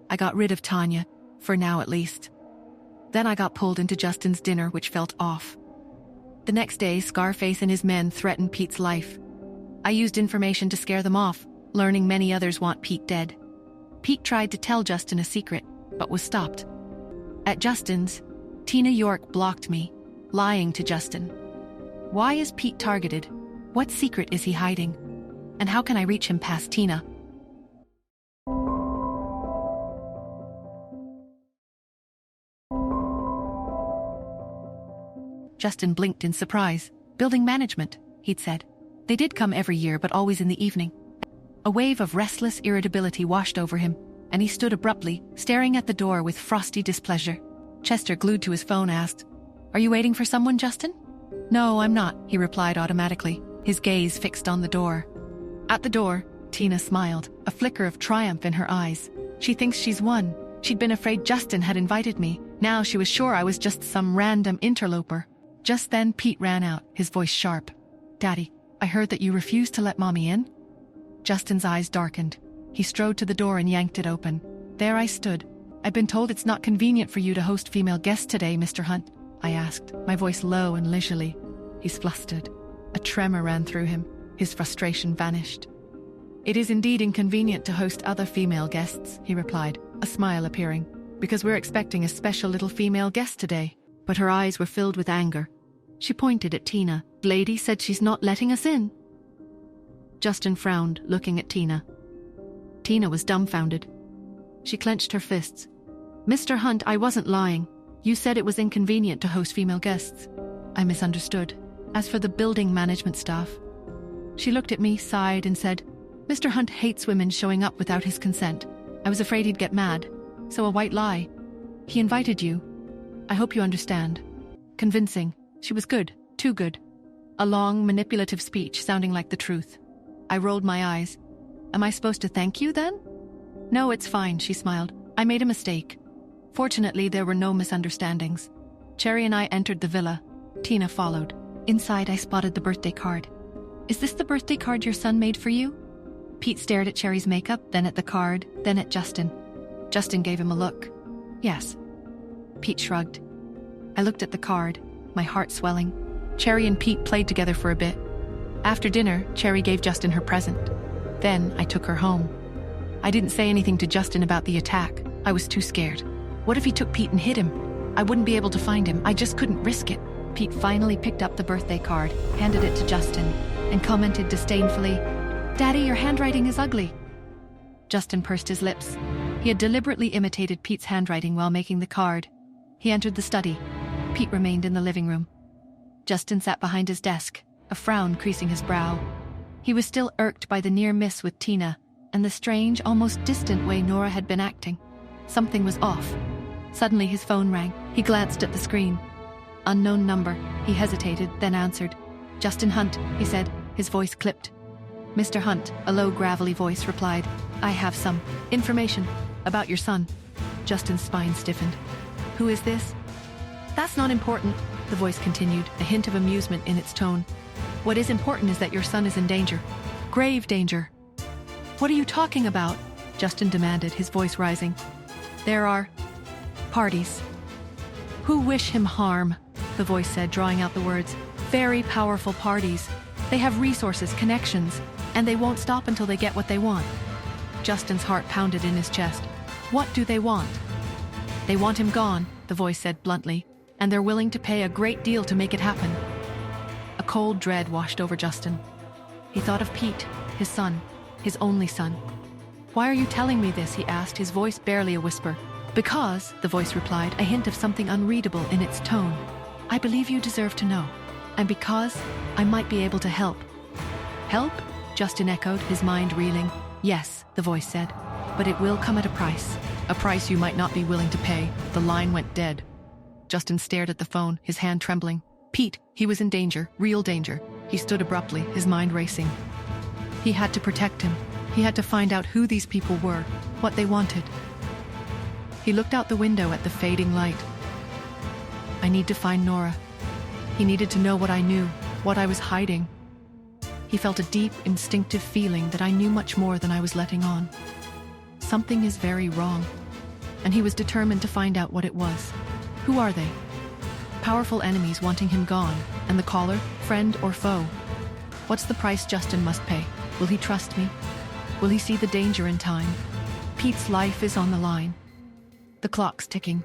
I got rid of Tanya, for now at least. Then I got pulled into Justin's dinner, which felt off. The next day, Scarface and his men threatened Pete's life. I used information to scare them off, learning many others want Pete dead. Pete tried to tell Justin a secret, but was stopped. At Justin's, Tina York blocked me, lying to Justin. Why is Pete targeted? What secret is he hiding? And how can I reach him past Tina? Justin blinked in surprise. Building management, he'd said. They did come every year, but always in the evening. A wave of restless irritability washed over him, and he stood abruptly, staring at the door with frosty displeasure. Chester, glued to his phone, asked, "Are you waiting for someone, Justin?" "No, I'm not," he replied automatically, his gaze fixed on the door. At the door, Tina smiled, a flicker of triumph in her eyes. She thinks she's won. She'd been afraid Justin had invited me. Now she was sure I was just some random interloper. Just then Pete ran out, his voice sharp. "Daddy, I heard that you refused to let Mommy in." Justin's eyes darkened. He strode to the door and yanked it open. There I stood. "I've been told it's not convenient for you to host female guests today, Mr. Hunt," I asked, my voice low and leisurely. He flustered. A tremor ran through him. His frustration vanished. "It is indeed inconvenient to host other female guests," he replied, a smile appearing, "because we're expecting a special little female guest today." But her eyes were filled with anger. She pointed at Tina. "The lady said she's not letting us in." Justin frowned, looking at Tina. Tina was dumbfounded. She clenched her fists. "Mr. Hunt, I wasn't lying. You said it was inconvenient to host female guests." I misunderstood. "As for the building management staff..." She looked at me, sighed, and said, "Mr. Hunt hates women showing up without his consent. I was afraid he'd get mad. So a white lie. He invited you. I hope you understand." Convincing. She was good. Too good. A long, manipulative speech sounding like the truth. I rolled my eyes. "Am I supposed to thank you then?" "No, it's fine," she smiled. "I made a mistake." Fortunately, there were no misunderstandings. Cherry and I entered the villa. Tina followed. Inside, I spotted the birthday card. "Is this the birthday card your son made for you?" Pete stared at Cherry's makeup, then at the card, then at Justin. Justin gave him a look. "Yes." Pete shrugged. I looked at the card, my heart swelling. Cherry and Pete played together for a bit. After dinner, Cherry gave Justin her present. Then I took her home. I didn't say anything to Justin about the attack. I was too scared. What if he took Pete and hid him? I wouldn't be able to find him. I just couldn't risk it. Pete finally picked up the birthday card, handed it to Justin, and commented disdainfully, "Daddy, your handwriting is ugly." Justin pursed his lips. He had deliberately imitated Pete's handwriting while making the card. He entered the study. Pete remained in the living room. Justin sat behind his desk, a frown creasing his brow. He was still irked by the near miss with Tina, and the strange, almost distant way Nora had been acting. Something was off. Suddenly his phone rang. He glanced at the screen. Unknown number. He hesitated, then answered. "Justin Hunt," he said, his voice clipped. "Mr. Hunt," a low, gravelly voice replied. "I have some information about your son." Justin's spine stiffened. "Who is this?" "That's not important," the voice continued, a hint of amusement in its tone. "What is important is that your son is in danger. Grave danger." "What are you talking about?" Justin demanded, his voice rising. "There are parties who wish him harm," the voice said, drawing out the words. "Very powerful parties. They have resources, connections, and they won't stop until they get what they want." Justin's heart pounded in his chest. "What do they want?" "They want him gone," the voice said bluntly, "and they're willing to pay a great deal to make it happen." A cold dread washed over Justin. He thought of Pete, his son, his only son. "Why are you telling me this?" he asked, his voice barely a whisper. "Because," the voice replied, a hint of something unreadable in its tone. "I believe you deserve to know. And because I might be able to help." "Help?" Justin echoed, his mind reeling. "Yes," the voice said, "but it will come at a price. A price you might not be willing to pay." The line went dead. Justin stared at the phone, his hand trembling. Pete, he was in danger, real danger. He stood abruptly, his mind racing. He had to protect him. He had to find out who these people were, what they wanted. He looked out the window at the fading light. I need to find Nora. He needed to know what I knew, what I was hiding. He felt a deep, instinctive feeling that I knew much more than I was letting on. Something is very wrong. and he was determined to find out what it was. Who are they? Powerful enemies wanting him gone, and the caller, friend or foe? What's the price Justin must pay? Will he trust me? Will he see the danger in time? Pete's life is on the line. The clock's ticking.